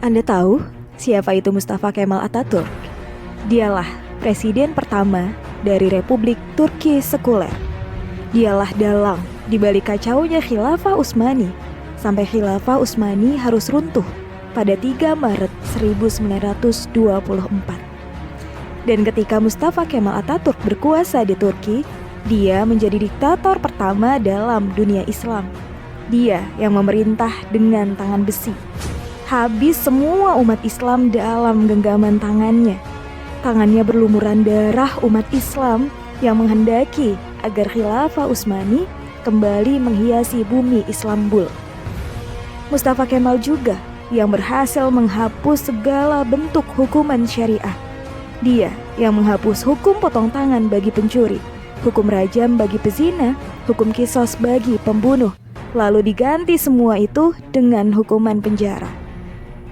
Anda tahu siapa itu Mustafa Kemal Atatürk? Dialah presiden pertama dari Republik Turki sekuler. Dialah dalang di balik kacaunya Khilafah Utsmani sampai Khilafah Utsmani harus runtuh pada 3 Maret 1924. Dan ketika Mustafa Kemal Atatürk berkuasa di Turki, dia menjadi diktator pertama dalam dunia Islam. Dia yang memerintah dengan tangan besi. Habis semua umat Islam dalam genggaman tangannya. Tangannya berlumuran darah umat Islam yang menghendaki agar Khilafah Utsmani kembali menghiasi bumi Istanbul. Mustafa Kemal juga yang berhasil menghapus segala bentuk hukuman syariah. Dia yang menghapus hukum potong tangan bagi pencuri, hukum rajam bagi pezina, hukum kisos bagi pembunuh, lalu diganti semua itu dengan hukuman penjara.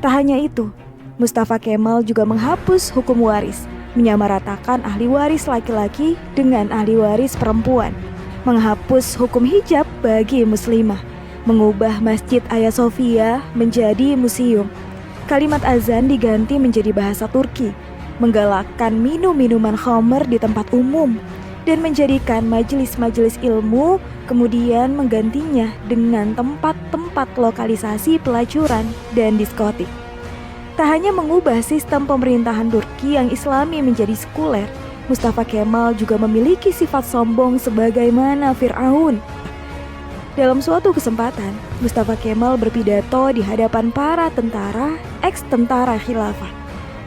Tak hanya itu, Mustafa Kemal juga menghapus hukum waris, menyamaratakan ahli waris laki-laki dengan ahli waris perempuan, menghapus hukum hijab bagi muslimah, mengubah Masjid Hagia Sophia menjadi museum. Kalimat azan diganti menjadi bahasa Turki, menggalakkan minum-minuman khamr di tempat umum, dan menjadikan majelis-majelis ilmu, kemudian menggantinya dengan tempat-tempat lokalisasi pelacuran dan diskotik. Tak hanya mengubah sistem pemerintahan Turki yang islami menjadi sekuler, Mustafa Kemal juga memiliki sifat sombong sebagaimana Fir'aun. Dalam suatu kesempatan, Mustafa Kemal berpidato di hadapan para tentara, ex-tentara khilafah.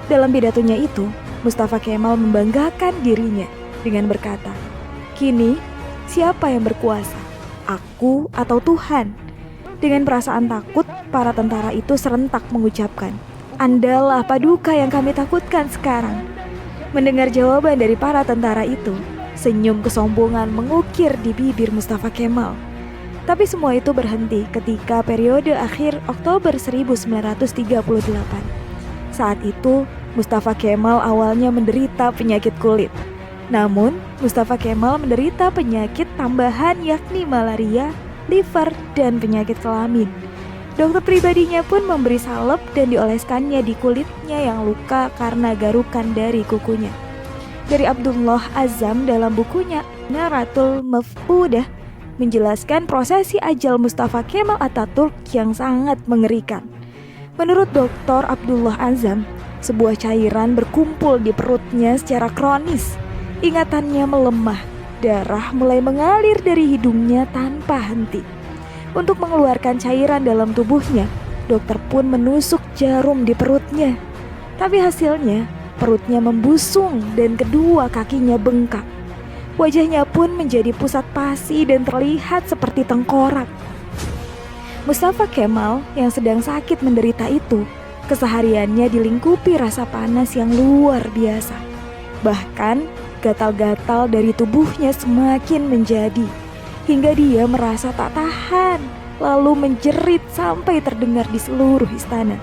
Dalam pidatonya itu, Mustafa Kemal membanggakan dirinya dengan berkata, "Kini, siapa yang berkuasa? Aku atau Tuhan?" Dengan perasaan takut, para tentara itu serentak mengucapkan, "Andalah paduka yang kami takutkan sekarang." Mendengar jawaban dari para tentara itu, senyum kesombongan mengukir di bibir Mustafa Kemal. Tapi semua itu berhenti ketika periode akhir Oktober 1938. Saat itu, Mustafa Kemal awalnya menderita penyakit kulit. Namun, Mustafa Kemal menderita penyakit tambahan yakni malaria, liver, dan penyakit kelamin. Dokter pribadinya pun memberi salep dan dioleskannya di kulitnya yang luka karena garukan dari kukunya. Dari Abdullah Azzam dalam bukunya Naratul Mafqudah menjelaskan prosesi ajal Mustafa Kemal Atatürk yang sangat mengerikan. Menurut Dr. Abdullah Azzam, sebuah cairan berkumpul di perutnya secara kronis. Ingatannya melemah, darah mulai mengalir dari hidungnya tanpa henti. Untuk mengeluarkan cairan dalam tubuhnya, dokter pun menusuk jarum di perutnya. Tapi hasilnya, perutnya membusung dan kedua kakinya bengkak. Wajahnya pun menjadi pusat pasi dan terlihat seperti tengkorak. Mustafa Kemal yang sedang sakit menderita itu, kesehariannya dilingkupi rasa panas yang luar biasa. Bahkan, gatal-gatal dari tubuhnya semakin menjadi, hingga dia merasa tak tahan, lalu menjerit sampai terdengar di seluruh istana.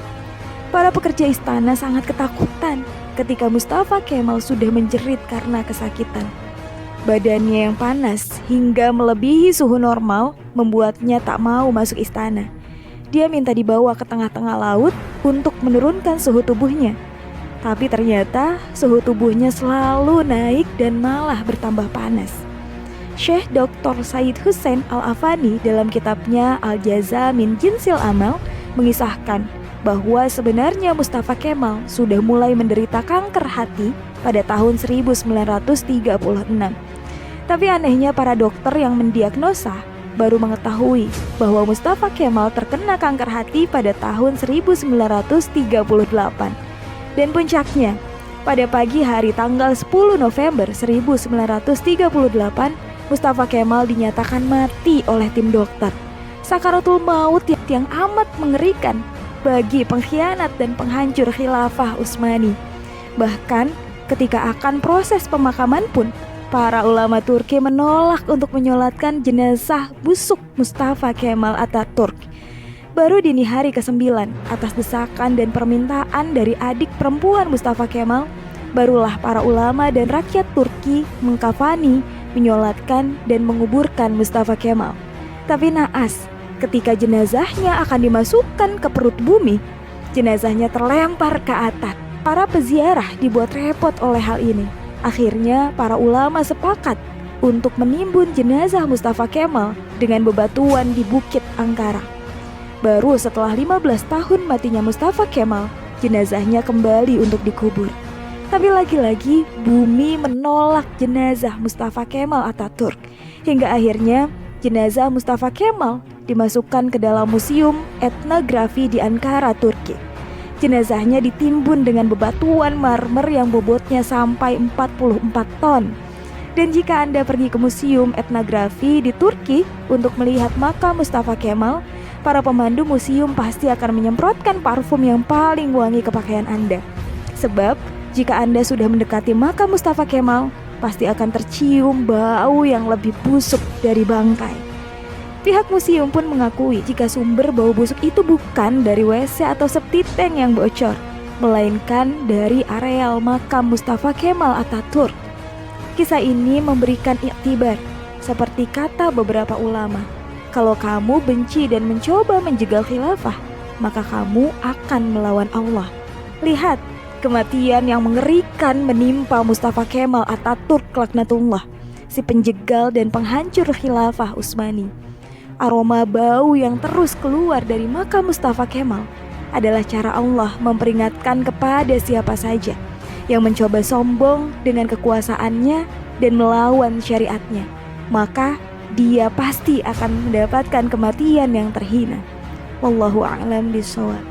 Para pekerja istana sangat ketakutan ketika Mustafa Kemal sudah menjerit karena kesakitan. Badannya yang panas hingga melebihi suhu normal membuatnya tak mau masuk istana. Dia minta dibawa ke tengah-tengah laut untuk menurunkan suhu tubuhnya. Tapi ternyata suhu tubuhnya selalu naik dan malah bertambah panas. Syekh Dr. Said Hussein Al-Afani dalam kitabnya Al-Jaza min Jinsil Amal mengisahkan bahwa sebenarnya Mustafa Kemal sudah mulai menderita kanker hati pada tahun 1936. Tapi anehnya para dokter yang mendiagnosa baru mengetahui bahwa Mustafa Kemal terkena kanker hati pada tahun 1938. Dan puncaknya, pada pagi hari tanggal 10 November 1938, Mustafa Kemal dinyatakan mati oleh tim dokter. Sakaratul maut yang amat mengerikan bagi pengkhianat dan penghancur Khilafah Utsmani. Bahkan ketika akan proses pemakaman pun, para ulama Turki menolak untuk menyolatkan jenazah busuk Mustafa Kemal Atatürk. Baru dini hari ke-9, atas desakan dan permintaan dari adik perempuan Mustafa Kemal, barulah para ulama dan rakyat Turki mengkafani, menyolatkan, dan menguburkan Mustafa Kemal. Tapi naas, ketika jenazahnya akan dimasukkan ke perut bumi, Jenazahnya terlempar ke atas. Para peziarah dibuat repot oleh hal ini. Akhirnya para ulama sepakat untuk menimbun jenazah Mustafa Kemal dengan bebatuan di Bukit Angkara. Baru setelah 15 tahun matinya Mustafa Kemal, jenazahnya kembali untuk dikubur. Tapi lagi-lagi bumi menolak jenazah Mustafa Kemal Atatürk. Hingga akhirnya jenazah Mustafa Kemal dimasukkan ke dalam museum etnografi di Ankara, Turki. Jenazahnya ditimbun dengan bebatuan marmer yang bobotnya sampai 44 ton. Dan jika Anda pergi ke museum etnografi di Turki untuk melihat makam Mustafa Kemal, para pemandu museum pasti akan menyemprotkan parfum yang paling wangi ke pakaian Anda. Sebab jika Anda sudah mendekati makam Mustafa Kemal, pasti akan tercium bau yang lebih busuk dari bangkai. Pihak museum pun mengakui jika sumber bau busuk itu bukan dari WC atau septic tank yang bocor, melainkan dari areal makam Mustafa Kemal Atatürk. Kisah ini memberikan iktibar, seperti kata beberapa ulama, kalau kamu benci dan mencoba menjegal khilafah, maka kamu akan melawan Allah. Lihat, kematian yang mengerikan menimpa Mustafa Kemal Atatürk laknatullah, si penjegal dan penghancur khilafah Utsmani. Aroma bau yang terus keluar dari makam Mustafa Kemal adalah cara Allah memperingatkan kepada siapa saja yang mencoba sombong dengan kekuasaannya dan melawan syariatnya, maka dia pasti akan mendapatkan kematian yang terhina. Wallahu a'lam bishawab.